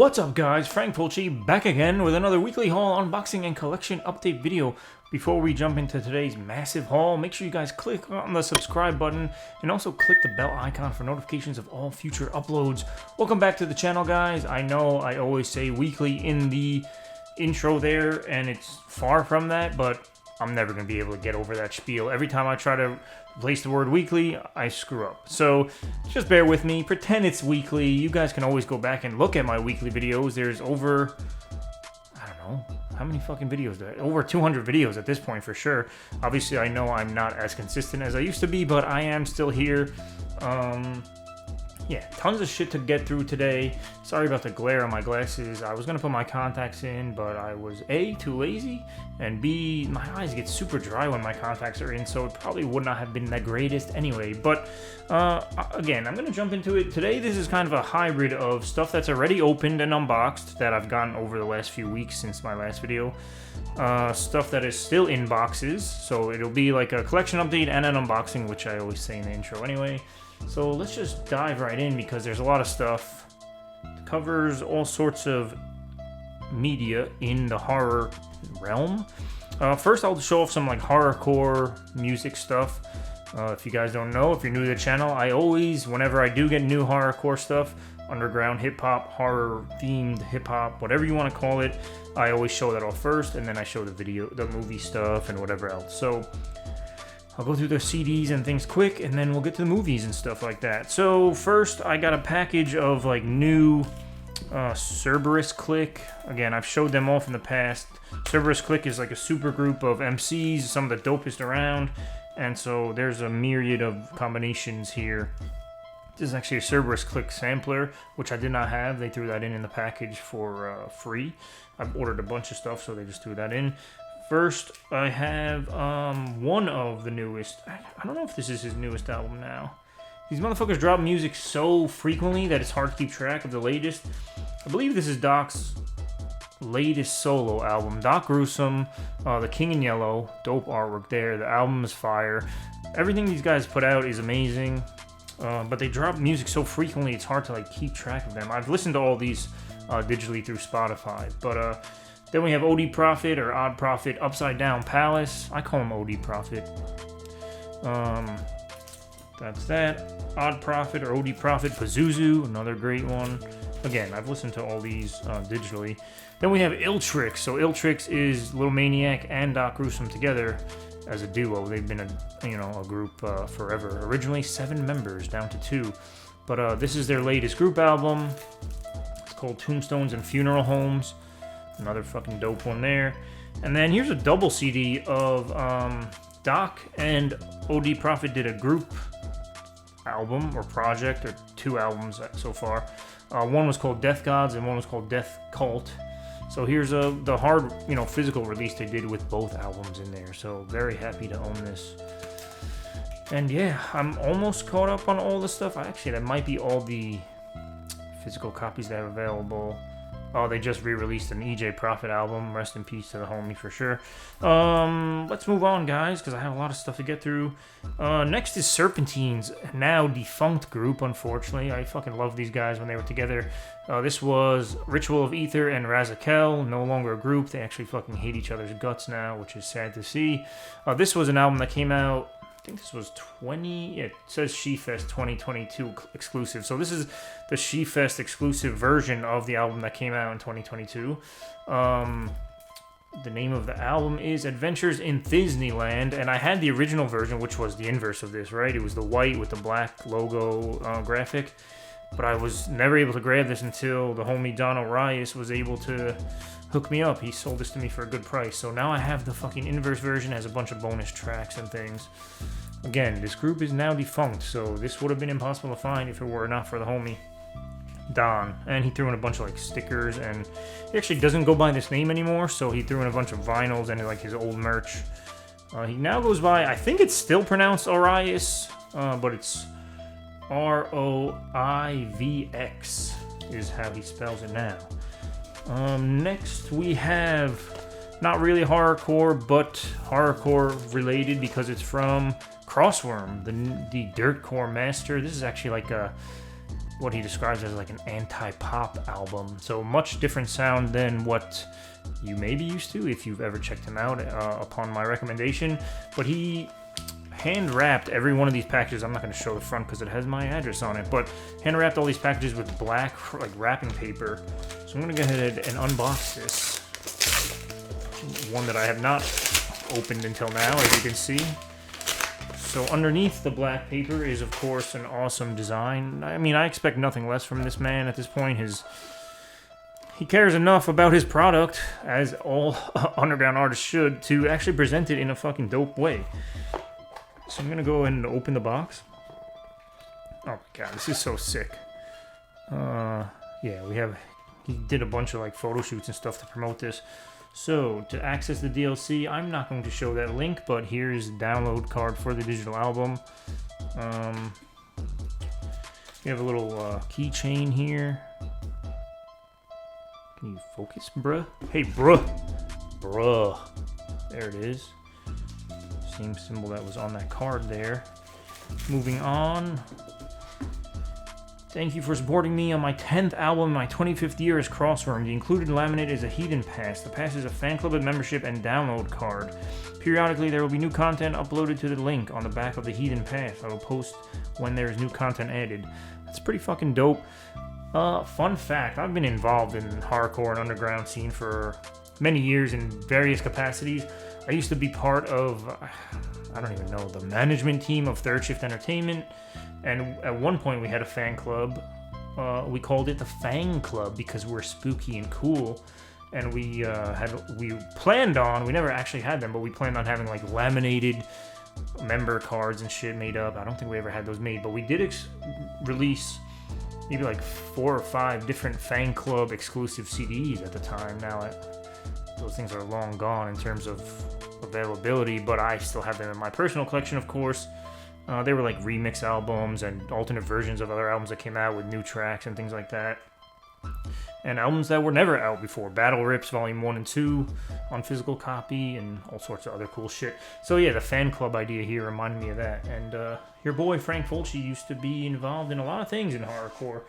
What's up guys, Frank Fulci back again with another weekly haul, unboxing, and collection update video. Before we jump into today's massive haul, make sure you guys click on the subscribe button and also click the bell icon for notifications of all future uploads. Welcome back to the channel guys. I know I always say weekly in the intro there and it's far from that, but I'm never going to be able to get over that spiel. Every time I try to replace the word weekly, I screw up. So just bear with me. Pretend it's weekly. You guys can always go back and look at my weekly videos. There's over, I don't know, how many fucking videos? Over 200 videos at this point for sure. Obviously, I know I'm not as consistent as I used to be, but I am still here. Yeah, tons of shit to get through today. Sorry about the glare on my glasses. I was going to put my contacts in, but I was A, too lazy, and B, my eyes get super dry when my contacts are in, so it probably would not have been the greatest anyway. But, again, I'm going to jump into it. Today, this is kind of a hybrid of stuff that's already opened and unboxed that I've gotten over the last few weeks since my last video. Stuff that is still in boxes, so it'll be like a collection update and an unboxing, which I always say in the intro anyway. So let's just dive right in because there's a lot of stuff. It covers all sorts of media in the horror realm. First, I'll show off some like horrorcore music stuff. If you guys don't know, if you're new to the channel, I always, whenever I do get new horrorcore stuff, underground hip-hop, horror-themed hip-hop, whatever you want to call it, I always show that off first, and then I show the movie stuff and whatever else. So I'll go through the CDs and things quick, and then we'll get to the movies and stuff like that. So first, I got a package of like new Cerberus Click. Again, I've showed them off in the past. Cerberus Click is like a super group of MCs, some of the dopest around, and so there's a myriad of combinations here. This is actually a Cerberus Click sampler, which I did not have. They threw that in the package for free. I've ordered a bunch of stuff, so they just threw that in. First, I have one of the newest. I don't know if this is his newest album now. These motherfuckers drop music so frequently that it's hard to keep track of the latest. I believe this is Doc's latest solo album. Doc Gruesome, The King in Yellow, dope artwork there. The album is fire. Everything these guys put out is amazing, but they drop music so frequently it's hard to like keep track of them. I've listened to all these digitally through Spotify, but then we have OD Prophet or Odd Prophet, Upside Down Palace. I call him OD Prophet. That's that. Odd Prophet or OD Prophet, Pazuzu, another great one. Again, I've listened to all these digitally. Then we have Illtrix. So Illtrix is Little Maniac and Doc Gruesome together as a duo. They've been a group forever. Originally 7 members, down to 2. But this is their latest group album. It's called Tombstones and Funeral Homes. Another fucking dope one there. And then here's a double CD of Doc and OD Prophet did a group album or project, or 2 albums so far. One was called Death Gods and one was called Death Cult. So here's the hard, physical release they did with both albums in there. So very happy to own this. And yeah, I'm almost caught up on all the stuff. Actually, that might be all the physical copies they have available. Oh, they just re-released an EJ Prophet album. Rest in peace to the homie for sure. Let's move on, guys, because I have a lot of stuff to get through. Next is Serpentine's now defunct group, unfortunately. I fucking loved these guys when they were together. This was Ritual of Ether and Razakel, no longer a group. They actually fucking hate each other's guts now, which is sad to see. This was an album that came out, I think this was it says SheFest 2022 exclusive. So this is the SheFest exclusive version of the album that came out in 2022. The name of the album is Adventures in Disneyland, and I had the original version, which was the inverse of this, right? It was the white with the black logo graphic. But I was never able to grab this until the homie Don Arias was able to hook me up. He sold this to me for a good price. So now I have the fucking inverse version, has a bunch of bonus tracks and things. Again, this group is now defunct, so this would have been impossible to find if it were not for the homie Don. And he threw in a bunch of like stickers, and he actually doesn't go by this name anymore, so he threw in a bunch of vinyls and like his old merch. He now goes by, I think it's still pronounced Arias, but it's R-O-I-V-X is how he spells it now. Next we have, not really horrorcore, but horrorcore related because it's from Crossworm, the dirtcore master. This is actually like a what he describes as like an anti-pop album. So much different sound than what you may be used to if you've ever checked him out upon my recommendation. But he hand wrapped every one of these packages. I'm not going to show the front because it has my address on it, but hand wrapped all these packages with black like wrapping paper. So I'm going to go ahead and unbox this. One that I have not opened until now, as you can see. So underneath the black paper is, of course, an awesome design. I mean, I expect nothing less from this man at this point. He cares enough about his product, as all underground artists should, to actually present it in a fucking dope way. So I'm gonna go ahead and open the box. Oh my god, this is so sick. Yeah, he did a bunch of like photo shoots and stuff to promote this. So, to access the DLC, I'm not going to show that link, but here's the download card for the digital album. You have a little keychain here. Can you focus, bruh? Hey, bruh! Bruh. There it is. Same symbol that was on that card there. Moving on. Thank you for supporting me on my 10th album, my 25th year as Crossworm. The included laminate is a Heathen Pass. The pass is a fan club membership and download card. Periodically, there will be new content uploaded to the link on the back of the Heathen Pass. I will post when there is new content added. That's pretty fucking dope. Fun fact, I've been involved in horrorcore and underground scene for many years in various capacities. I used to be part of, I don't even know, the management team of Third Shift Entertainment. And at one point we had a fan club. We called it the Fang Club because we're spooky and cool. And we planned on, we never actually had them, but we planned on having like laminated member cards and shit made up. I don't think we ever had those made, but we did release maybe like 4 or 5 different Fang Club exclusive CDs at the time. Now those things are long gone in terms of availability, but I still have them in my personal collection, of course. They were like remix albums and alternate versions of other albums that came out with new tracks and things like that. And albums that were never out before. Battle Rips Volume 1 and 2 on physical copy and all sorts of other cool shit. So yeah, the fan club idea here reminded me of that. And your boy Frank Fulci used to be involved in a lot of things in horrorcore.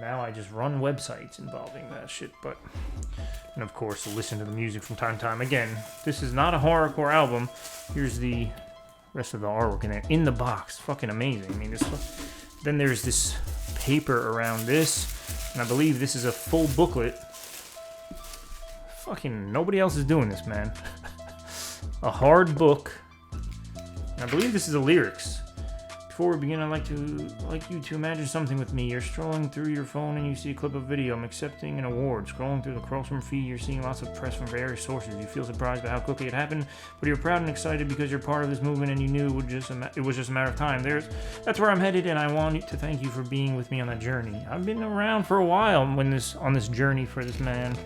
Now I just run websites involving that shit. And of course, listen to the music from time to time. Again, this is not a horrorcore album. Here's the rest of the artwork in there in the box. Fucking amazing. I mean, then there's this paper around this, and I believe this is a full booklet. Fucking nobody else is doing this, man. A hard book. And I believe this is the lyrics. Before we begin, I'd like you to imagine something with me. You're strolling through your phone and you see a clip of video. I'm accepting an award. Scrolling through the Crossworm feed, you're seeing lots of press from various sources. You feel surprised by how quickly it happened, but you're proud and excited because you're part of this movement and you knew it was just a matter of time. That's where I'm headed, and I want to thank you for being with me on that journey. I've been around for a while on this journey for this man.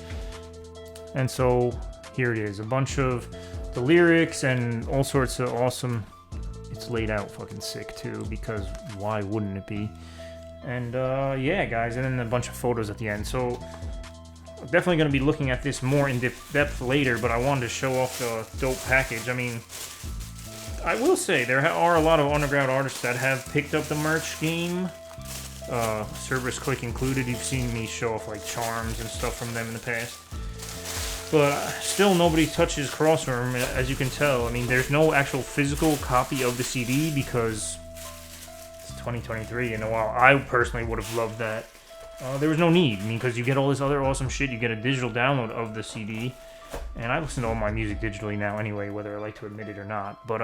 And so here it is, a bunch of the lyrics and all sorts of awesome. It's laid out fucking sick too, because why wouldn't it be? And yeah, guys, and then a bunch of photos at the end. So I'm definitely going to be looking at this more in depth later, but I wanted to show off the dope package. I mean, I will say there are a lot of underground artists that have picked up the merch game, Service Click included. You've seen me show off like charms and stuff from them in the past. But still nobody touches Crossworm, as you can tell. I mean, there's no actual physical copy of the CD because it's 2023, and while I personally would have loved that, there was no need. I mean, because you get all this other awesome shit. You get a digital download of the CD, and I listen to all my music digitally now anyway, whether I like to admit it or not. But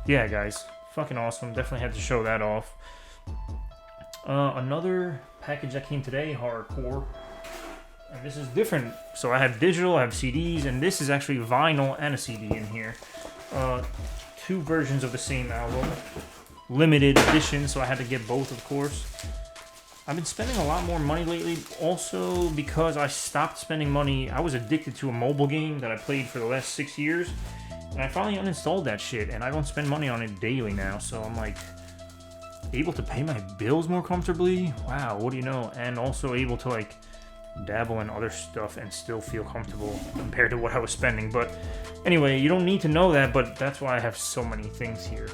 yeah, guys, fucking awesome. Definitely had to show that off. Another package that came today, Horrorcore. And this is different. So I have digital, I have CDs, and this is actually vinyl and a CD in here. 2 versions of the same album. Limited edition, so I had to get both, of course. I've been spending a lot more money lately, also because I stopped spending money. I was addicted to a mobile game that I played for the last 6 years, and I finally uninstalled that shit, and I don't spend money on it daily now, so I'm like able to pay my bills more comfortably. Wow, what do you know? And also able to like dabble in other stuff and still feel comfortable compared to what I was spending. But anyway, you don't need to know that, but that's why I have so many things here.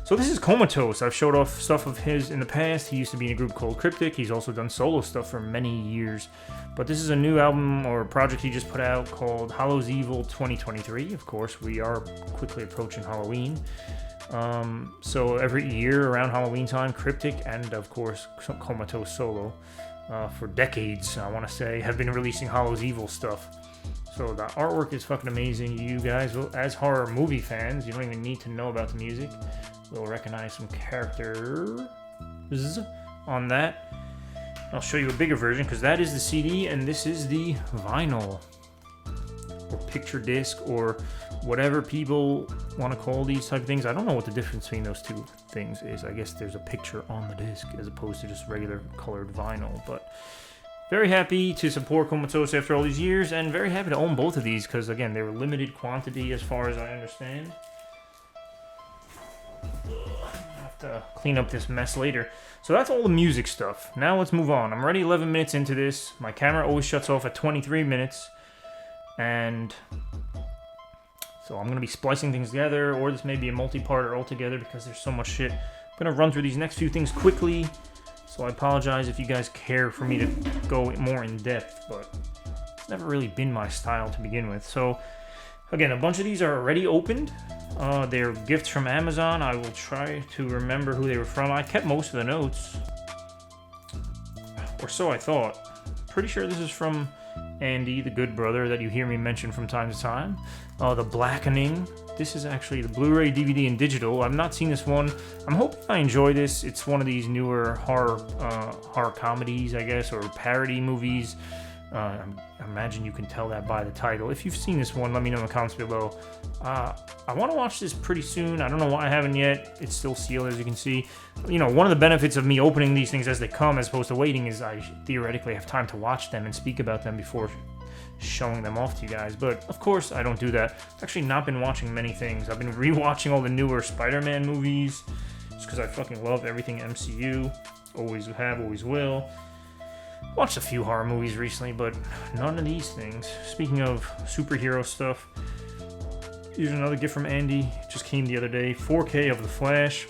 So this is Comatose. I've showed off stuff of his in the past. He used to be in a group called Cryptic. He's also done solo stuff for many years. But this is a new album or project he just put out called Hallows Evil 2023. Of course, we are quickly approaching Halloween. So every year around Halloween time, Cryptic and, of course, Comatose solo, for decades, I want to say, have been releasing Hallows Evil stuff. So the artwork is fucking amazing. You guys, will, as horror movie fans, you don't even need to know about the music. We'll recognize some characters on that. I'll show you a bigger version because that is the CD and this is the vinyl or picture disc or whatever people want to call these type of things. I don't know what the difference between those two things is. I guess there's a picture on the disc as opposed to just regular colored vinyl. But very happy to support Comatose after all these years and very happy to own both of these because, again, they were limited quantity as far as I understand. I'll have to clean up this mess later. So that's all the music stuff. Now let's move on. I'm already 11 minutes into this. My camera always shuts off at 23 minutes. And so I'm going to be splicing things together, or this may be a multi-parter altogether because there's so much shit. I'm going to run through these next few things quickly. So I apologize if you guys care for me to go more in depth, but it's never really been my style to begin with. So again, a bunch of these are already opened. They're gifts from Amazon. I will try to remember who they were from. I kept most of the notes, or so I thought. Pretty sure this is from Andy, the good brother that you hear me mention from time to time. The Blackening. This is actually the Blu-ray, DVD, and digital. I've not seen this one. I'm hoping I enjoy this. It's one of these newer horror comedies, I guess, or parody movies. I imagine you can tell that by the title. If you've seen this one, let me know in the comments below. I want to watch this pretty soon. I don't know why I haven't yet. It's still sealed, as you can see. You know, one of the benefits of me opening these things as they come, as opposed to waiting, is I theoretically have time to watch them and speak about them before showing them off to you guys. But, of course, I don't do that. I've actually not been watching many things. I've been rewatching all the newer Spider-Man movies, just because I fucking love everything MCU. Always have, always will. Watched a few horror movies recently, but none of these things. Speaking of superhero stuff, here's another gift from Andy. It just came the other day. 4K of The Flash.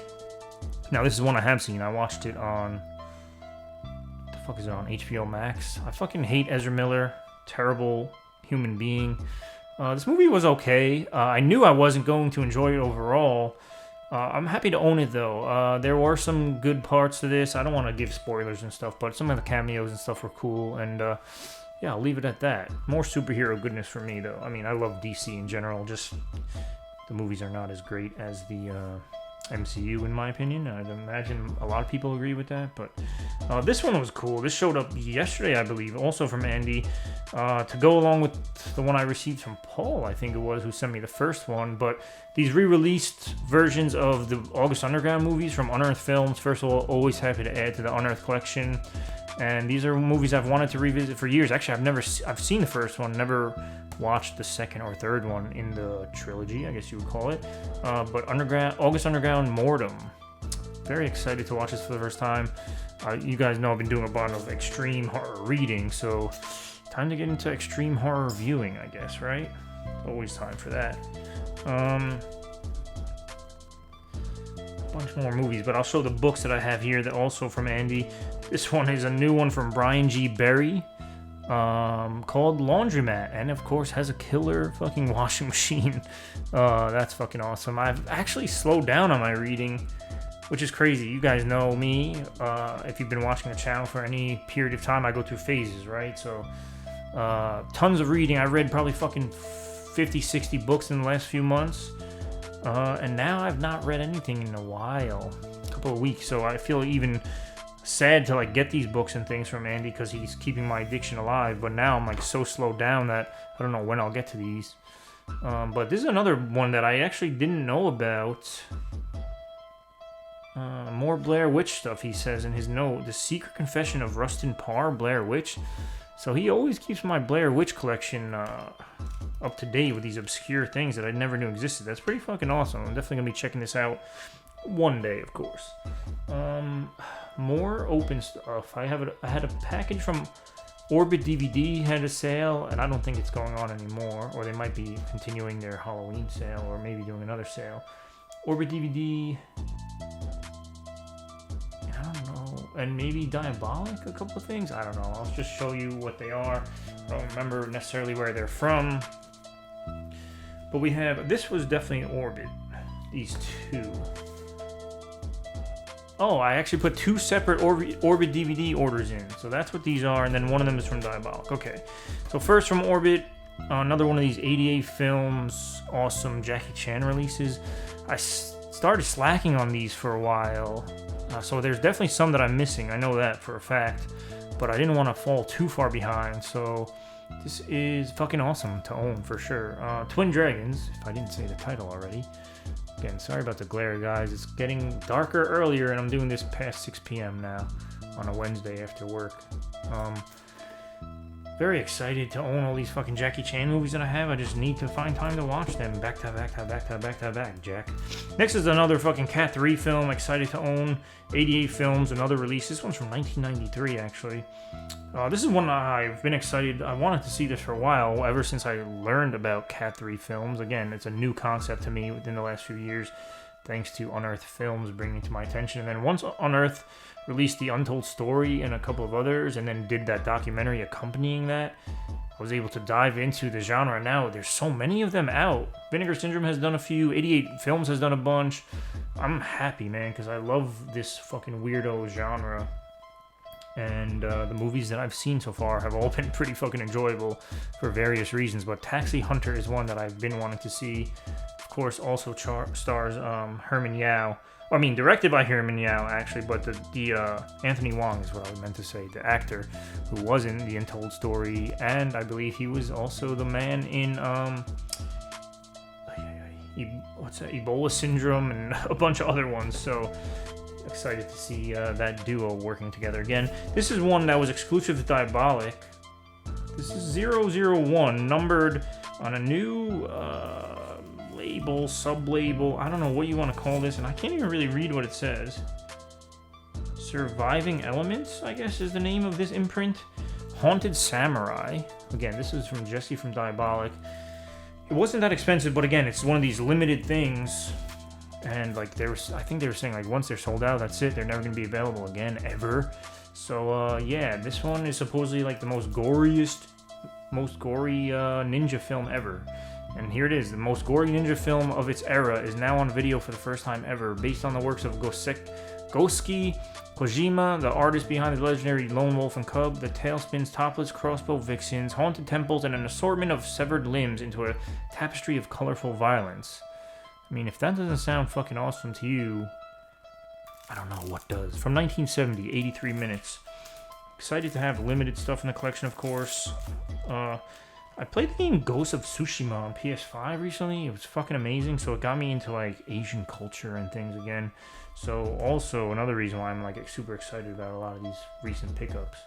Now, this is one I have seen. I watched it on... What the fuck is it on? HBO Max. I fucking hate Ezra Miller. Terrible human being. This movie was okay. I knew I wasn't going to enjoy it overall. I'm happy to own it, though. There were some good parts to this. I don't want to give spoilers and stuff, but some of the cameos and stuff were cool. And, yeah, I'll leave it at that. More superhero goodness for me, though. I mean, I love DC in general. Just the movies are not as great as the MCU, in my opinion. I'd imagine a lot of people agree with that. But this one was cool. This showed up yesterday, I believe, also from Andy, to go along with the one I received from Paul, I think it was, who sent me the first one. But these re-released versions of the August Underground movies from Unearthed Films. First of all, always happy to add to the Unearthed collection. And these are movies I've wanted to revisit for years. Actually, I've seen the first one, never watched the second or third one in the trilogy, I guess you would call it. But August Underground Mortem. Very excited to watch this for the first time. You guys know I've been doing a bunch of extreme horror reading, so time to get into extreme horror viewing, I guess, right? Always time for that. A bunch more movies, but I'll show the books that I have here that also from Andy. This one is a new one from Brian G. Berry, called Laundromat, and of course has a killer fucking washing machine. That's fucking awesome. I've actually slowed down on my reading, which is crazy. You guys know me. If you've been watching the channel for any period of time, I go through phases, right? So tons of reading. I read probably fucking 50, 60 books in the last few months. And now I've not read anything in a while, a couple of weeks. So I feel even sad to like get these books and things from Andy because he's keeping my addiction alive. But now I'm like so slowed down that I don't know when I'll get to these. But this is another one that I actually didn't know about. More Blair Witch stuff, he says in his note. The Secret Confession of Rustin Parr, Blair Witch. So he always keeps my Blair Witch collection up to date with these obscure things that I never knew existed. That's pretty fucking awesome. I'm definitely going to be checking this out one day, of course. More open stuff. I had a package from Orbit DVD, had a sale, and I don't think it's going on anymore. Or they might be continuing their Halloween sale, or maybe doing another sale. Orbit DVD. I don't know. And maybe Diabolic, a couple of things. I don't know. I'll just show you what they are. I don't remember necessarily where they're from. But we have, this was definitely an Orbit. These two. Oh, I actually put two separate Orbit DVD orders in. So that's what these are, and then one of them is from Diabolic. Okay. So first from Orbit, another one of these 88 Films, awesome Jackie Chan releases. I started slacking on these for a while. So there's definitely some that I'm missing. I know that for a fact. But I didn't want to fall too far behind, so this is fucking awesome to own for sure. Twin Dragons, if I didn't say the title already. Again, sorry about the glare, guys. It's getting darker earlier, and I'm doing this past 6 p.m. now on a Wednesday after work. Very excited to own all these fucking Jackie Chan movies that I have. I just need to find time to watch them back to back, Jack. Next is another fucking Cat 3 film. Excited to own. 88 Films, another release. This one's from 1993, actually. This is one I've been excited. I wanted to see this for a while, ever since I learned about Cat 3 Films. Again, it's a new concept to me within the last few years, thanks to Unearthed Films bringing it to my attention. And then once Unearthed released The Untold Story and a couple of others, and then did that documentary accompanying that, I was able to dive into the genre. Now there's so many of them out. Vinegar Syndrome has done a few. 88 Films has done a bunch. I'm happy, man, because I love this fucking weirdo genre. And the movies that I've seen so far have all been pretty fucking enjoyable for various reasons. But Taxi Hunter is one that I've been wanting to see. Of course, also stars Herman Yao. I mean, directed by Herman Yao, actually, but the Anthony Wong is what I meant to say, the actor who was in The Untold Story, and I believe he was also the man in what's that, Ebola Syndrome, and a bunch of other ones. So excited to see that duo working together again. This is one that was exclusive to Diabolic. This is 001, numbered on a new label, sub-label, I don't know what you want to call this, and I can't even really read what it says. Surviving Elements, I guess, is the name of this imprint. Haunted Samurai. Again, this is from Jesse from Diabolic. It wasn't that expensive, but again, it's one of these limited things, and like I think they were saying like once they're sold out, that's it. They're never going to be available again, ever. So yeah, this one is supposedly like the most gory ninja film ever. And here it is, the most gory ninja film of its era is now on video for the first time ever, based on the works of Gosuke Kojima, the artist behind the legendary Lone Wolf and Cub. The tale spins topless crossbow vixens, haunted temples, and an assortment of severed limbs into a tapestry of colorful violence. I mean, if that doesn't sound fucking awesome to you, I don't know what does. From 1970, 83 minutes. Excited to have limited stuff in the collection, of course. I played the game Ghost of Tsushima on PS5 recently. It was fucking amazing, so it got me into like Asian culture and things again. So also another reason why I'm like super excited about a lot of these recent pickups.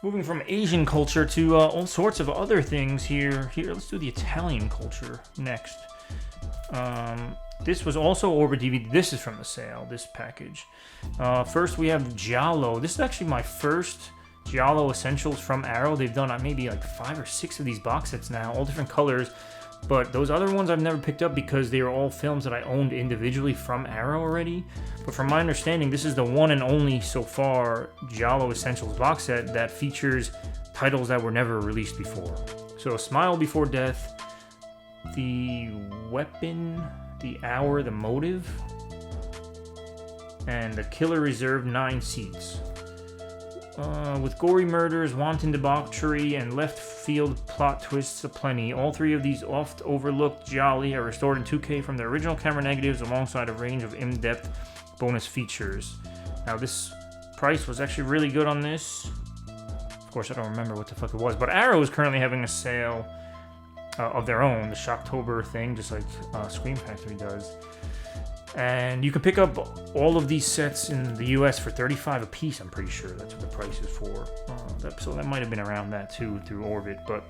Moving from Asian culture to all sorts of other things here. Let's do the Italian culture next. This was also Orbit DVD. This is from the sale, this package. First we have Giallo. This is actually my first Giallo Essentials from Arrow. They've done maybe like 5 or 6 of these box sets now, all different colors, but those other ones I've never picked up because they are all films that I owned individually from Arrow already. But from my understanding, this is the one and only so far Giallo Essentials box set that features titles that were never released before. So Smile Before Death, The Weapon, The Hour, The Motive, and The Killer Reserved 9 seats. With gory murders, wanton debauchery, and left-field plot twists aplenty, all 3 of these oft-overlooked gialli are restored in 2K from their original camera negatives alongside a range of in-depth bonus features. Now, this price was actually really good on this. Of course, I don't remember what the fuck it was, but Arrow is currently having a sale of their own, the Shocktober thing, just like Scream Factory does. And you can pick up all of these sets in the US for $35 a piece, I'm pretty sure. That's what the price is for. So that might have been around that too through Orbit, but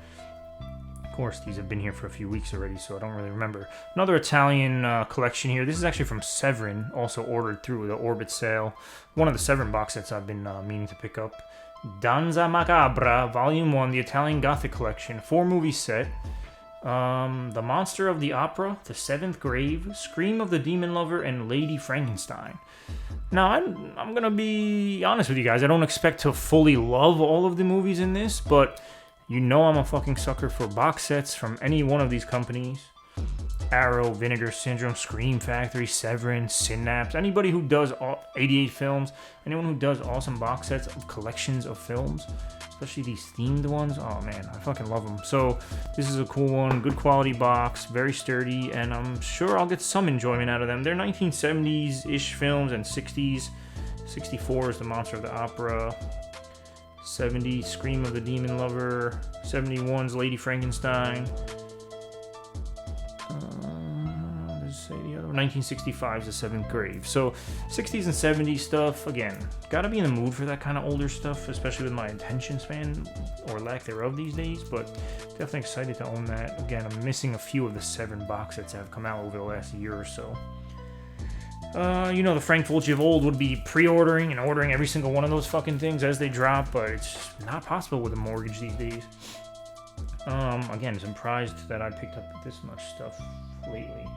of course these have been here for a few weeks already, so I don't really remember. Another Italian collection here. This is actually from Severin, also ordered through the Orbit sale. One of the Severin box sets I've been meaning to pick up. Danza Macabra, Volume 1, the Italian Gothic Collection, 4-movie set. The Monster of the Opera, The Seventh Grave, Scream of the Demon Lover, and Lady Frankenstein. Now, I'm going to be honest with you guys. I don't expect to fully love all of the movies in this, but you know I'm a fucking sucker for box sets from any one of these companies. Arrow, Vinegar Syndrome, Scream Factory, Severin, Synapse, anybody who does 88 films, anyone who does awesome box sets of collections of films, especially these themed ones, oh man, I fucking love them. So this is a cool one, good quality box, very sturdy, and I'm sure I'll get some enjoyment out of them. They're 1970s-ish films and 60s. 64 is The Monster of the Opera, 70 Scream of the Demon Lover, 71's Lady Frankenstein. Say the other 1965 is The Seventh Grave. So 60s and 70s stuff, again, gotta be in the mood for that kind of older stuff, especially with my attention span or lack thereof these days, but definitely excited to own that. Again, I'm missing a few of the Severin box sets that have come out over the last year or so. The Frank Fulci of old would be pre-ordering and ordering every single one of those fucking things as they drop, but it's not possible with a mortgage these days. Again, surprised that I picked up this much stuff lately.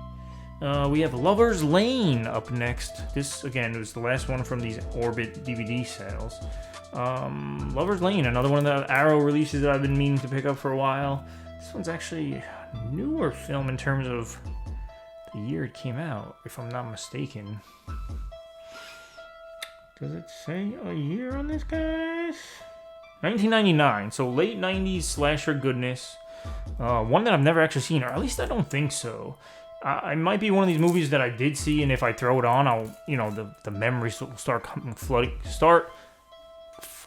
We have Lover's Lane up next. This, again, was the last one from these Orbit DVD sales. Lover's Lane, another one of the Arrow releases that I've been meaning to pick up for a while. This one's actually a newer film in terms of the year it came out, if I'm not mistaken. Does it say a year on this, guys? 1999, so late 90s slasher goodness. One that I've never actually seen, or at least I don't think so. I might be one of these movies that I did see, and if I throw it on, I'll, the memories will start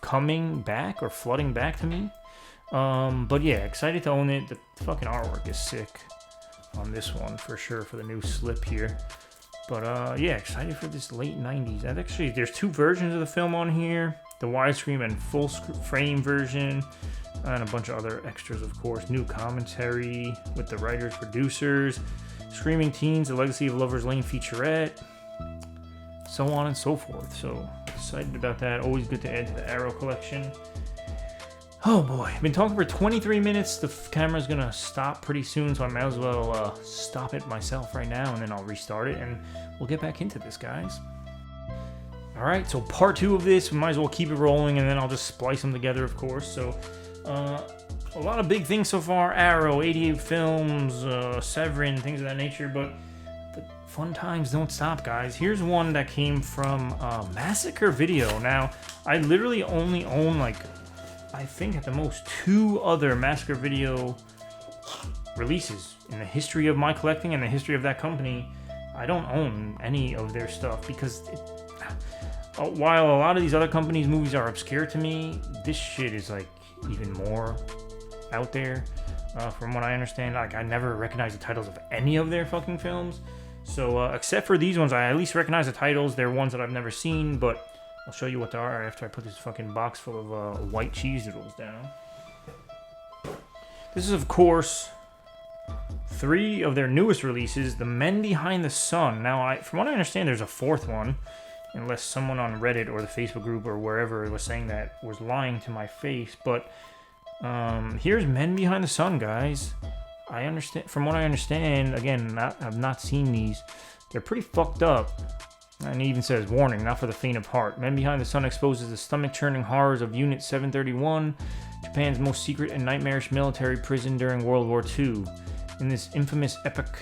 coming back or flooding back to me. But yeah, excited to own it. The fucking artwork is sick on this one for sure, for the new slip here. But yeah, excited for this late 90s. And actually, there's two versions of the film on here. The widescreen and full frame version, and a bunch of other extras, of course. New commentary with the writers, producers, Screaming Teens, The Legacy of Lover's Lane featurette, so on and so forth. So excited about that. Always good to add to the Arrow collection. Oh boy, I've been talking for 23 minutes. The camera's gonna stop pretty soon, so I might as well stop it myself right now, and then I'll restart it, and we'll get back into this, guys. Alright, so part 2 of this, we might as well keep it rolling, and then I'll just splice them together, of course. So, a lot of big things so far. Arrow, 88 films, Severin, things of that nature, but the fun times don't stop, guys. Here's one that came from Massacre Video. Now, I literally only own, I think at the most 2 other Massacre Video releases in the history of my collecting and the history of that company. I don't own any of their stuff because while a lot of these other companies' movies are obscure to me, this shit is even more out there. From what I understand, I never recognize the titles of any of their fucking films. So except for these ones, I at least recognize the titles. They're ones that I've never seen, but I'll show you what they are after I put this fucking box full of white cheese doodles down. This is, of course, 3 of their newest releases, The Men Behind the Sun. Now, from what I understand, there's a 4th one, unless someone on Reddit or the Facebook group or wherever was saying that was lying to my face. But here's Men Behind the Sun, guys. I understand. From what I understand, again, I've not seen these. They're pretty fucked up. And it even says, warning, not for the faint of heart. Men Behind the Sun exposes the stomach-churning horrors of Unit 731, Japan's most secret and nightmarish military prison during World War II. In this infamous epoch,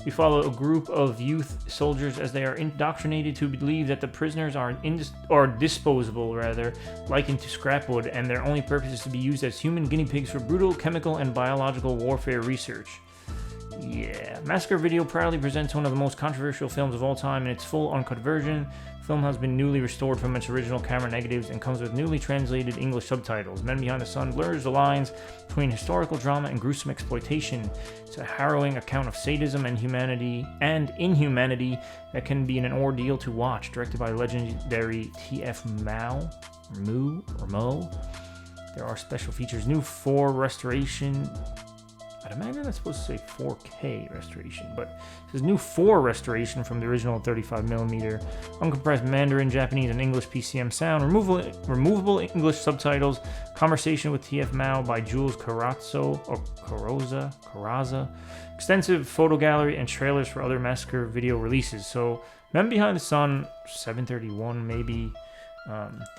we follow a group of youth soldiers as they are indoctrinated to believe that the prisoners are disposable, likened to scrapwood, and their only purpose is to be used as human guinea pigs for brutal chemical and biological warfare research. Yeah, Massacre Video proudly presents one of the most controversial films of all time in its full uncut version. The film has been newly restored from its original camera negatives and comes with newly translated English subtitles. Men Behind the Sun blurs the lines between historical drama and gruesome exploitation. It's a harrowing account of sadism and inhumanity that can be an ordeal to watch. Directed by legendary T.F. Mo. There are special features, new 4 restoration I'd imagine that's supposed to say 4K restoration, but it says new 4 restoration from the original 35mm, uncompressed Mandarin, Japanese, and English PCM sound, removable English subtitles, conversation with TF Mao by Jules Carraza, extensive photo gallery, and trailers for other Massacre video releases. So, Men Behind the Sun, 731 maybe.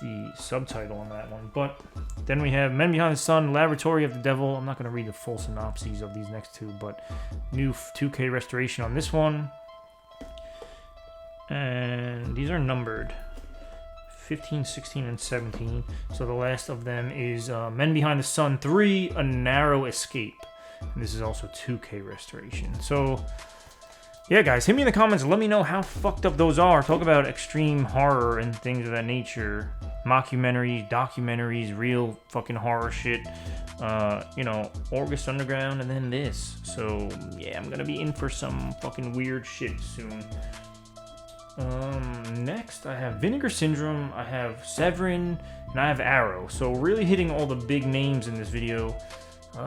The subtitle on that one, but then we have Men Behind the Sun, Laboratory of the Devil. I'm not going to read the full synopses of these next two, but new 2K restoration on this one, and these are numbered 15, 16, and 17. So the last of them is Men Behind the Sun 3, A Narrow Escape, and this is also 2K restoration. So yeah, guys, hit me in the comments and let me know how fucked up those are. Talk about extreme horror and things of that nature. Mockumentaries, documentaries, real fucking horror shit. You know, August Underground, and then this. So, yeah, I'm gonna be in for some fucking weird shit soon. Next, I have Vinegar Syndrome, I have Severin, and I have Arrow. So, really hitting all the big names in this video.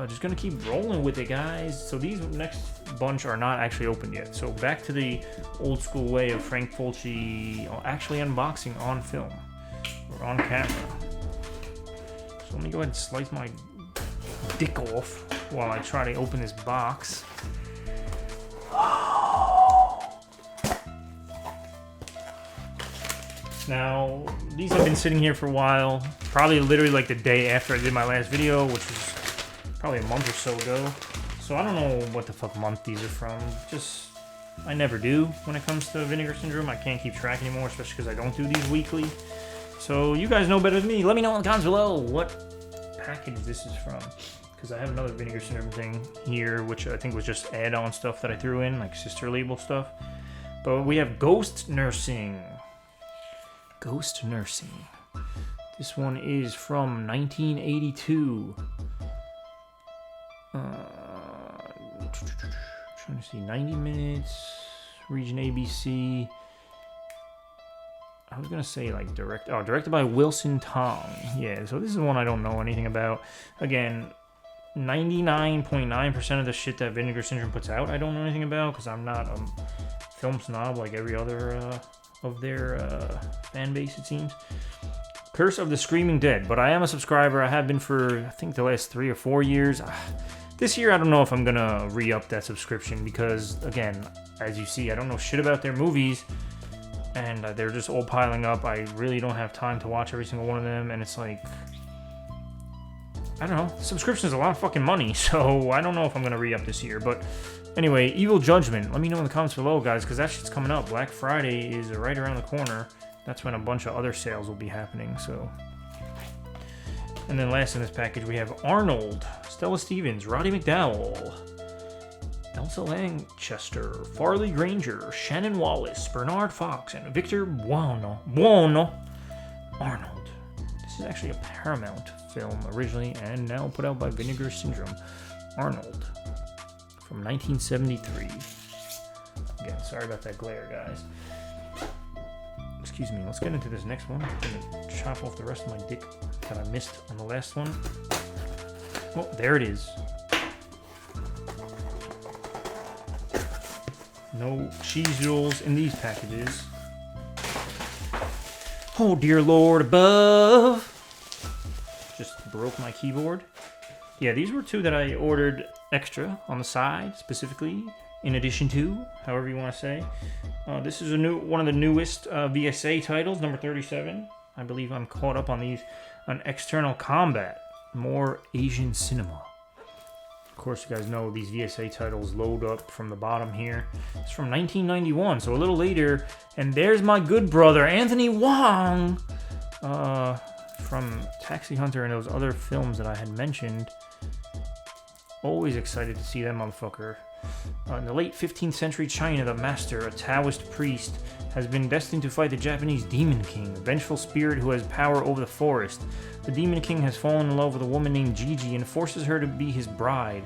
Just gonna keep rolling with it, guys. So these next bunch are not actually opened yet. So back to the old school way of Frank Fulci actually unboxing on film or on camera. So let me go ahead and slice my dick off while I try to open this box. Now, these have been sitting here for a while. Probably literally like the day after I did my last video, which was probably a month or so ago. So I don't know what the fuck month these are from. Just, I never do when it comes to Vinegar Syndrome. I can't keep track anymore, especially because I don't do these weekly. So you guys know better than me. Let me know in the comments below what package this is from. Because I have another Vinegar Syndrome thing here, which I think was just add-on stuff that I threw in, like sister label stuff. But we have Ghost Nursing. Ghost Nursing. This one is from 1982. Trying to see, 90 minutes, region ABC. I was gonna say like directed by Wilson Tong. Yeah, so this is one I don't know anything about. Again, 99.9% of the shit that Vinegar Syndrome puts out, I don't know anything about because I'm not a film snob like every other of their fan base, it seems. Curse of the Screaming Dead, but I am a subscriber. I have been for, I think, the last 3 or 4 years. This year, I don't know if I'm gonna re-up that subscription because, again, as you see, I don't know shit about their movies, and they're just all piling up. I really don't have time to watch every single one of them, and it's like, I don't know, subscription is a lot of fucking money, so I don't know if I'm gonna re-up this year, but anyway, Evil Judgment, let me know in the comments below, guys, because that shit's coming up. Black Friday is right around the corner. That's when a bunch of other sales will be happening, so. And then last in this package, we have Arnold, Stella Stevens, Roddy McDowall, Elsa Lanchester, Farley Granger, Shannon Wallace, Bernard Fox, and Victor Buono. Arnold. This is actually a Paramount film originally and now put out by Vinegar Syndrome. Arnold from 1973. Again, sorry about that glare, guys. Excuse me, let's get into this next one. I'm gonna chop off the rest of my dick that I missed on the last one. Oh, there it is. No cheese doodles in these packages. Oh, dear Lord above. Just broke my keyboard. Yeah, these were 2 that I ordered extra on the side, specifically, in addition to, however you want to say. This is one of the newest VSA titles, number 37. I believe I'm caught up on these. On External Combat, more Asian cinema. Of course, you guys know these VSA titles load up from the bottom here. It's from 1991, so a little later. And there's my good brother, Anthony Wong, from Taxi Hunter and those other films that I had mentioned. Always excited to see that motherfucker. In the late 15th century China, the master, a Taoist priest, has been destined to fight the Japanese Demon King, a vengeful spirit who has power over the forest. The Demon King has fallen in love with a woman named Gigi and forces her to be his bride.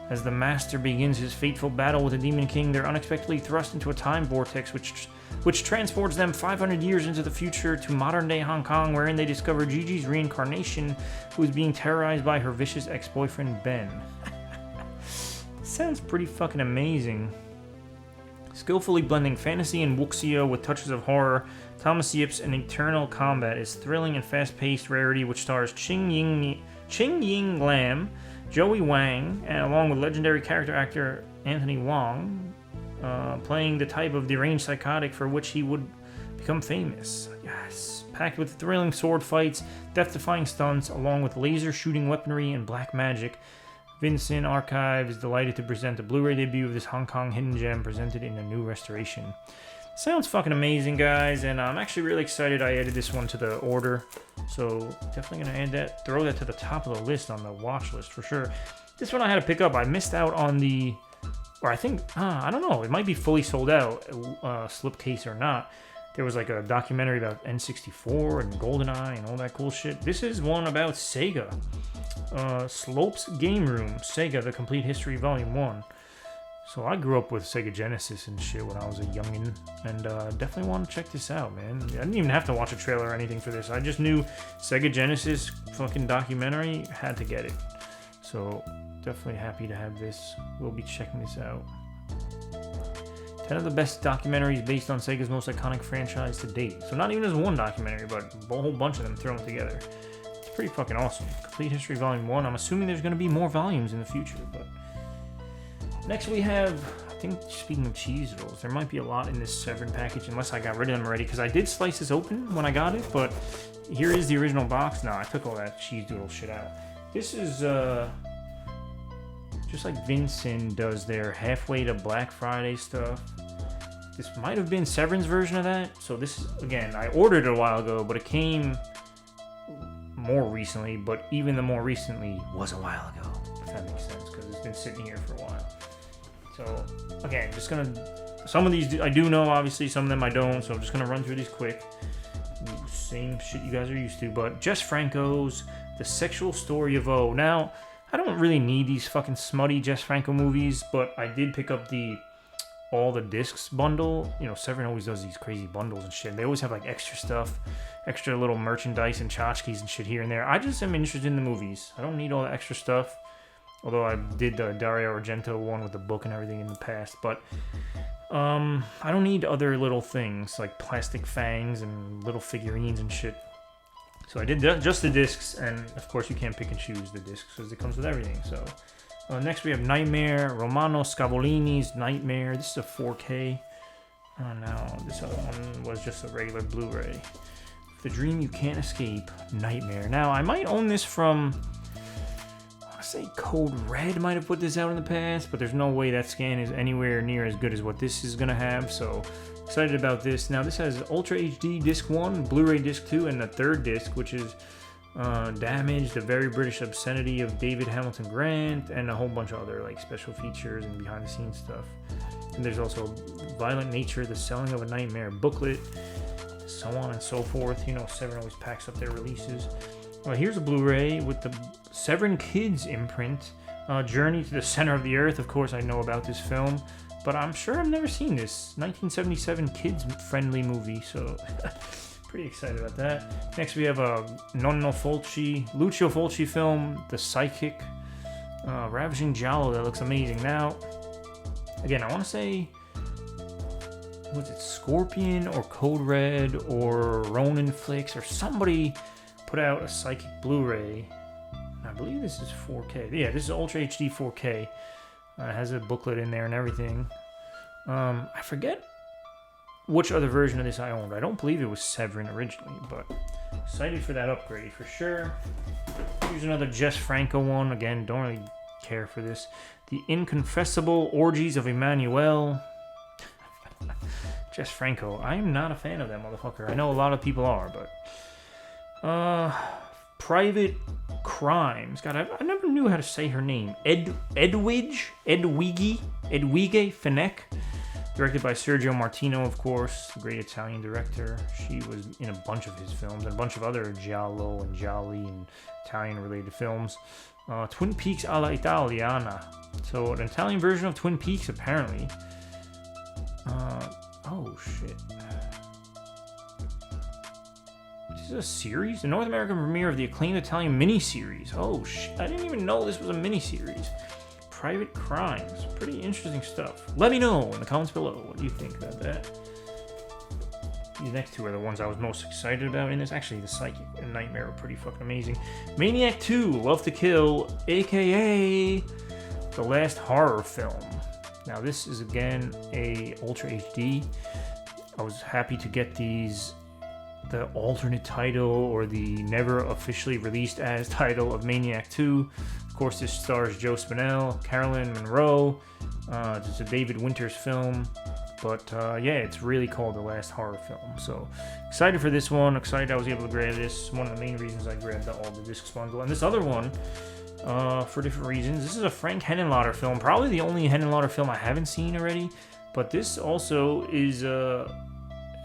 As the master begins his fateful battle with the Demon King, they're unexpectedly thrust into a time vortex which transports them 500 years into the future to modern-day Hong Kong, wherein they discover Gigi's reincarnation, who is being terrorized by her vicious ex-boyfriend Ben. sounds pretty fucking amazing. Skillfully blending fantasy and wuxia with touches of horror, Thomas Yip's An Eternal Combat is thrilling and fast-paced rarity which stars Ching Ying Lam, Joey Wang, and along with legendary character actor Anthony Wong, playing the type of deranged psychotic for which he would become famous. Yes. Packed with thrilling sword fights, death-defying stunts, along with laser-shooting weaponry and black magic, Vincent Archive is delighted to present a Blu-ray debut of this Hong Kong hidden gem presented in a new restoration. Sounds fucking amazing, guys, and I'm actually really excited I added this one to the order. So definitely gonna add that, throw that to the top of the list on the watch list for sure. This one I had to pick up. I missed out on the, or I think, I don't know, it might be fully sold out, slipcase or not. There was like a documentary about N64 and GoldenEye and all that cool shit. This is one about Sega. Slope's Game Room, Sega, The Complete History, Volume 1. So I grew up with Sega Genesis and shit when I was a youngin', and definitely want to check this out, man. I didn't even have to watch a trailer or anything for this. I just knew Sega Genesis fucking documentary, had to get it. So definitely happy to have this. We'll be checking this out. 10 of the best documentaries based on Sega's most iconic franchise to date. So not even just one documentary, but a whole bunch of them thrown together. It's pretty fucking awesome. Complete History Volume 1. I'm assuming there's going to be more volumes in the future, but... Next we have, I think, speaking of cheese rolls, there might be a lot in this Severin package, unless I got rid of them already, because I did slice this open when I got it, but here is the original box. No, I took all that cheese doodle shit out. This is, just like Vincent does their halfway to Black Friday stuff. This might have been Severin's version of that. So this, again, I ordered it a while ago, but it came more recently. But even the more recently was a while ago, if that makes sense, because it's been sitting here for a while. So, again, just gonna, some of these I do know, obviously, some of them I don't. So I'm just gonna run through these quick. Same shit you guys are used to. But Jess Franco's The Sexual Story of O. Now, I don't really need these fucking smutty Jess Franco movies, but I did pick up the all the discs bundle. You know, Severin always does these crazy bundles and shit. They always have like extra stuff, extra little merchandise and tchotchkes and shit here and there. I just am interested in the movies. I don't need all the extra stuff. Although I did the Dario Argento one with the book and everything in the past, but I don't need other little things like plastic fangs and little figurines and shit. So I did just the discs, and of course you can't pick and choose the discs because it comes with everything. So next we have Nightmare, Romano Scavolini's Nightmare. This is a 4K. Oh no, this other one was just a regular Blu-ray. The Dream You Can't Escape, Nightmare. Now I might own this from, I want to say Code Red might have put this out in the past, but there's no way that scan is anywhere near as good as what this is gonna have. So excited about this. Now this has Ultra HD Disc 1, Blu-ray Disc 2, and the third disc, which is Damage, The Very British Obscenity of David Hamilton Grant, and a whole bunch of other like special features and behind the scenes stuff. And there's also Violent Nature, The Selling of a Nightmare booklet, so on and so forth. You know, Severin always packs up their releases. Well, here's a Blu-ray with the Severin Kids imprint, Journey to the Center of the Earth. Of course, I know about this film, but I'm sure I've never seen this 1977 kids-friendly movie, so pretty excited about that. Next, we have a Lucio Fulci film, The Psychic, Ravishing Giallo. That looks amazing. Now, again, I want to say, was it Scorpion or Code Red or Ronin Flicks or somebody put out a Psychic Blu-ray. I believe this is 4K. Yeah, this is Ultra HD 4K. It has a booklet in there and everything. I forget which other version of this I owned. I don't believe it was Severin originally, but excited for that upgrade for sure. Here's another Jess Franco one. Again, don't really care for this. The Inconfessable Orgies of Emmanuel. Jess Franco. I am not a fan of that motherfucker. I know a lot of people are, but Private Crimes. God, I never knew how to say her name. Edwige Fenech. Directed by Sergio Martino, of course, a great Italian director. She was in a bunch of his films and a bunch of other giallo and gialli and Italian-related films. Twin Peaks alla Italiana. So an Italian version of Twin Peaks, apparently. Oh, shit. This is a series? The North American premiere of the acclaimed Italian miniseries. Oh, shit. I didn't even know this was a miniseries. Private Crimes. Pretty interesting stuff. Let me know in the comments below what you think about that. These next two are the ones I was most excited about in this. Actually, The Psychic and Nightmare are pretty fucking amazing. Maniac 2, Love to Kill, aka the last horror film. Now, this is again a Ultra HD. I was happy to get these, the alternate title or the never officially released as title of Maniac 2. Of course, this stars Joe Spinell, Carolyn Monroe. It's a David Winters film. But yeah, it's really called The Last Horror Film. So excited for this one. Excited I was able to grab this. One of the main reasons I grabbed all the discs bundle. And this other one, for different reasons. This is a Frank Henenlotter film. Probably the only Henenlotter film I haven't seen already. But this also is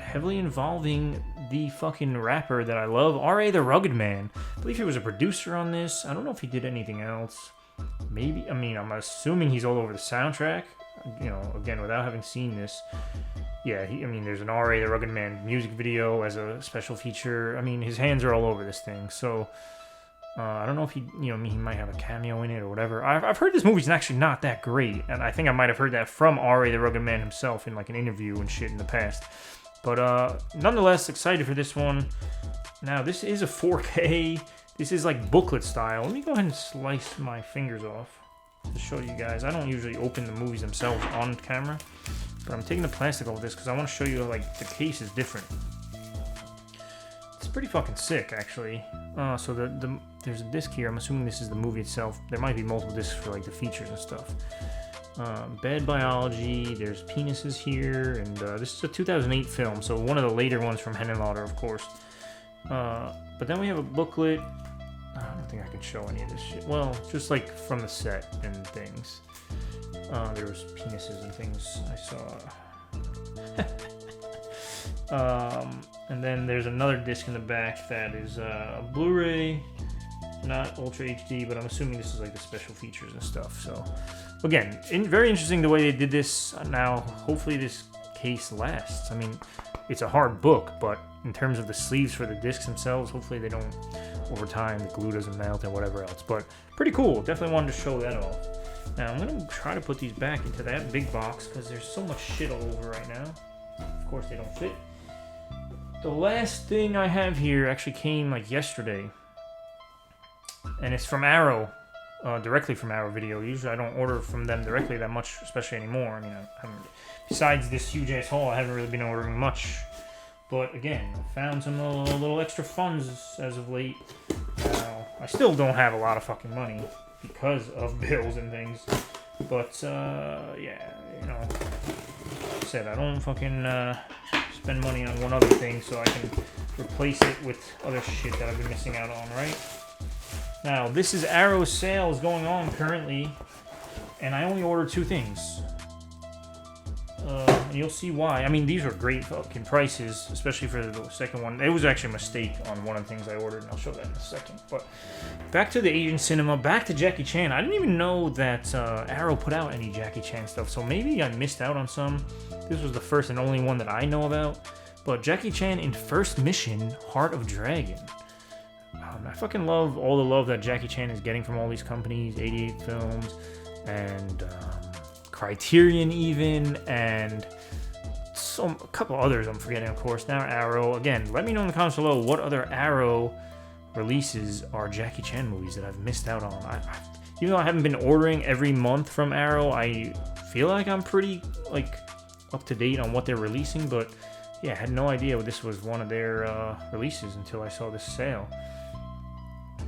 heavily involving the fucking rapper that I love, R.A. the Rugged Man. I believe he was a producer on this. I don't know if he did anything else. Maybe, I mean, I'm assuming he's all over the soundtrack. You know, again, without having seen this, yeah, I mean, there's an R.A. the Rugged Man music video as a special feature. I mean, his hands are all over this thing, so I don't know if he, you know, he might have a cameo in it or whatever. I've heard this movie's actually not that great, and I think I might have heard that from R.A. the Rugged Man himself in like an interview and shit in the past. But nonetheless, excited for this one. Now, this is a 4K. This is like booklet style. Let me go ahead and slice my fingers off to show you guys. I don't usually open the movies themselves on camera, but I'm taking the plastic off this because I want to show you like the case is different. It's pretty fucking sick, actually. So there's a disc here. I'm assuming this is the movie itself. There might be multiple discs for like the features and stuff. Bad Biology. There's penises here, and this is a 2008 film, so one of the later ones from Henenlotter, of course. But then we have a booklet. I don't think I can show any of this shit. Well, just like from the set and things. There was penises and things I saw. And then there's another disc in the back that is a Blu-ray, not Ultra HD, but I'm assuming this is like the special features and stuff. So, again, very interesting the way they did this. Now, hopefully this case lasts. I mean, it's a hard book, but in terms of the sleeves for the discs themselves, hopefully they don't, over time, the glue doesn't melt or whatever else. But pretty cool. Definitely wanted to show that off. Now, I'm going to try to put these back into that big box because there's so much shit all over right now. Of course, they don't fit. The last thing I have here actually came like yesterday. And it's from Arrow. Directly from Arrow Video. Usually I don't order from them directly that much, especially anymore. I mean, I haven't, besides this huge ass haul, I haven't really been ordering much. But again, I found some little extra funds as of late. Now, I still don't have a lot of fucking money because of bills and things. But, yeah, you know, like I said, I don't fucking spend money on one other thing so I can replace it with other shit that I've been missing out on, right? Now, this is Arrow sales going on currently, and I only ordered 2 things. And you'll see why. I mean, these are great fucking prices, especially for the second one. It was actually a mistake on one of the things I ordered, and I'll show that in a second. But back to the Asian cinema, back to Jackie Chan. I didn't even know that Arrow put out any Jackie Chan stuff, so maybe I missed out on some. This was the first and only one that I know about. But Jackie Chan in First Mission, Heart of Dragon. I fucking love all the love that Jackie Chan is getting from all these companies, 88 Films, and Criterion even, and a couple others I'm forgetting, of course. Now Arrow. Again, let me know in the comments below what other Arrow releases are Jackie Chan movies that I've missed out on. Even though I haven't been ordering every month from Arrow, I feel like I'm pretty like up to date on what they're releasing, but yeah, I had no idea this was one of their releases until I saw this sale.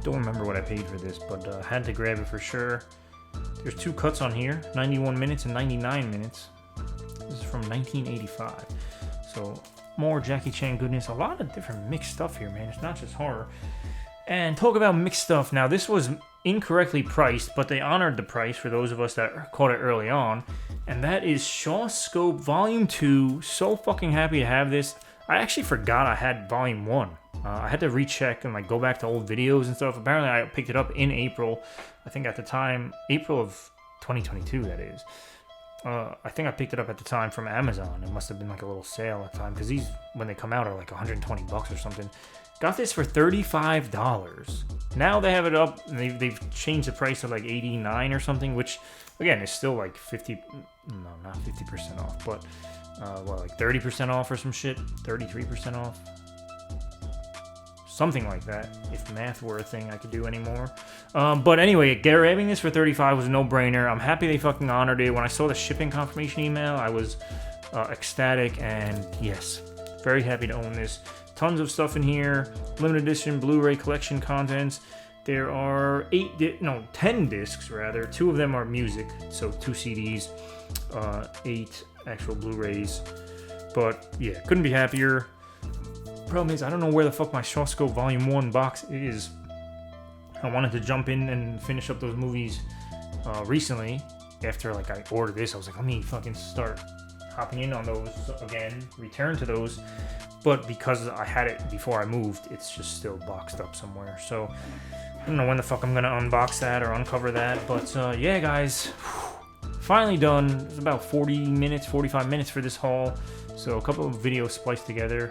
Don't remember what I paid for this, but had to grab it for sure. There's 2 cuts on here, 91 minutes and 99 minutes. This is from 1985. So more Jackie Chan goodness. A lot of different mixed stuff here, man. It's not just horror. And talk about mixed stuff. Now, this was incorrectly priced, but they honored the price for those of us that caught it early on. And that is Shaw Scope Volume 2. So fucking happy to have this. I actually forgot I had Volume 1. I had to recheck and like go back to old videos and stuff. Apparently, I picked it up in April. I think at the time, April of 2022, that is. I think I picked it up at the time from Amazon. It must have been like a little sale at the time because these, when they come out, are like $120 or something. Got this for $35. Now they have it up, and they've changed the price to like $89 or something, which, again, is still like 50... No, not 50% off, but, like 30% off or some shit? 33% off? Something like that. If math were a thing I could do anymore. But anyway, grabbing this for $35 was a no-brainer. I'm happy they fucking honored it. When I saw the shipping confirmation email, I was ecstatic, and yes, very happy to own this. Tons of stuff in here. Limited edition Blu-ray collection contents. There are 10 discs rather. 2 of them are music, so 2 CDs, 8 actual Blu-rays. But yeah, couldn't be happier. Problem is, I don't know where the fuck my Shawscope Volume 1 box is. I wanted to jump in and finish up those movies recently. After like I ordered this, I was like, let me fucking start hopping in on those again, return to those. But because I had it before I moved, it's just still boxed up somewhere. So I don't know when the fuck I'm gonna unbox that or uncover that. But yeah, guys, finally done. It's about 45 minutes for this haul. So a couple of videos spliced together.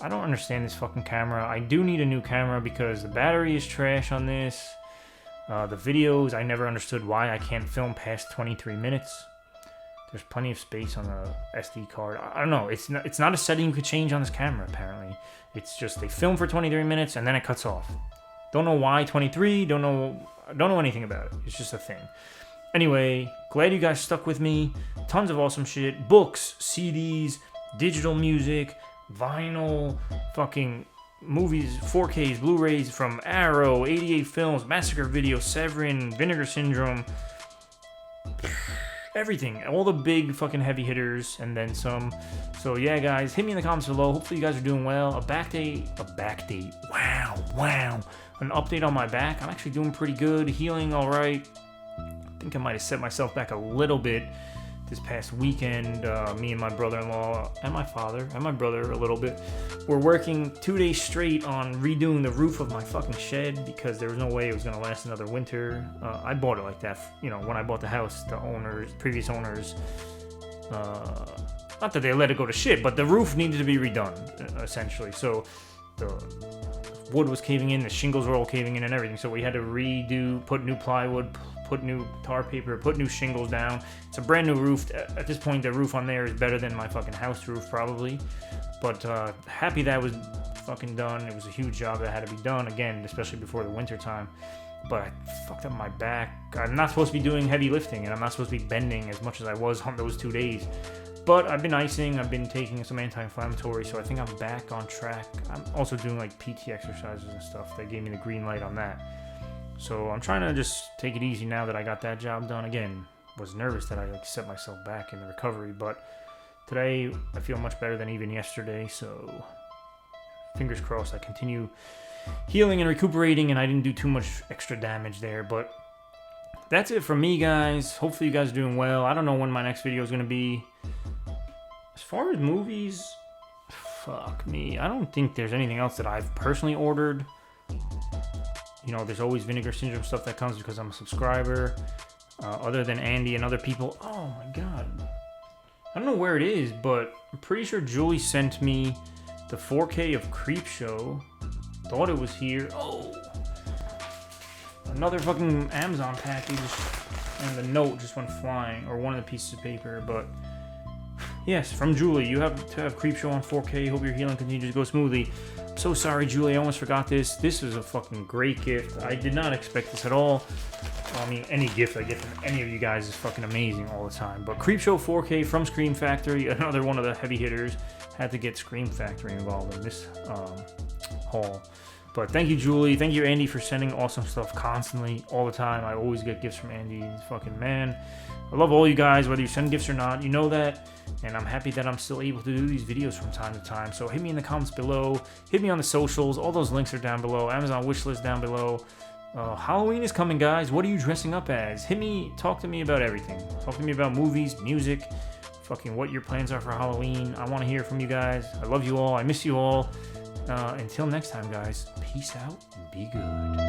I don't understand this fucking camera. I do need a new camera because the battery is trash on this. The videos, I never understood why I can't film past 23 minutes. There's plenty of space on the SD card. I don't know. It's not a setting you could change on this camera, apparently. It's just they film for 23 minutes and then it cuts off. Don't know why 23. Don't know anything about it. It's just a thing. Anyway, glad you guys stuck with me. Tons of awesome shit. Books, CDs, digital music, vinyl, fucking movies, 4Ks, Blu-rays from Arrow, 88 Films, Massacre Video, Severin, Vinegar Syndrome, everything, all the big fucking heavy hitters, and then some. So yeah, guys, hit me in the comments below. Hopefully you guys are doing well. A back date, wow, an update on my back. I'm actually doing pretty good, healing all right. I think I might have set myself back a little bit this past weekend. Me and my brother-in-law and my father and my brother a little bit were working 2 days straight on redoing the roof of my fucking shed because there was no way it was going to last another winter. I bought it like that, you know, when I bought the house, the previous owners, not that they let it go to shit, but the roof needed to be redone, essentially. So the wood was caving in, the shingles were all caving in and everything, so we had to put new plywood, put new tar paper, put new shingles down. It's a brand new roof. At this point, the roof on there is better than my fucking house roof, probably. But happy that was fucking done. It was a huge job that had to be done, again, especially before the winter time. But I fucked up my back. I'm not supposed to be doing heavy lifting, and I'm not supposed to be bending as much as I was on those 2 days. But I've been icing, I've been taking some anti-inflammatory, so I think I'm back on track. I'm also doing like PT exercises and stuff. They gave me the green light on that. So I'm trying to just take it easy now that I got that job done. Again, was nervous that I like set myself back in the recovery, but today I feel much better than even yesterday. So fingers crossed I continue healing and recuperating and I didn't do too much extra damage there. But that's it from me, guys. Hopefully you guys are doing well. I don't know when my next video is going to be. As far as movies, fuck me. I don't think there's anything else that I've personally ordered. You know, there's always Vinegar Syndrome stuff that comes because I'm a subscriber. Other than Andy and other people. Oh my god. I don't know where it is, but I'm pretty sure Julie sent me the 4K of Creepshow. Thought it was here. Oh! Another fucking Amazon package. And the note just went flying. Or one of the pieces of paper, but... Yes, from Julie. You have to have Creepshow on 4K. Hope your healing continues to go smoothly. I'm so sorry, Julie. I almost forgot this. This is a fucking great gift. I did not expect this at all. I mean, any gift I get from any of you guys is fucking amazing all the time. But Creepshow 4K from Scream Factory, another one of the heavy hitters. Had to get Scream Factory involved in this haul. But thank you, Julie. Thank you, Andy, for sending awesome stuff constantly, all the time. I always get gifts from Andy. He's fucking man. I love all you guys, whether you send gifts or not. You know that. And I'm happy that I'm still able to do these videos from time to time. So hit me in the comments below. Hit me on the socials. All those links are down below. Amazon wishlist down below. Halloween is coming, guys. What are you dressing up as? Hit me. Talk to me about everything. Talk to me about movies, music, fucking what your plans are for Halloween. I want to hear from you guys. I love you all. I miss you all. Until next time, guys. Peace out and be good.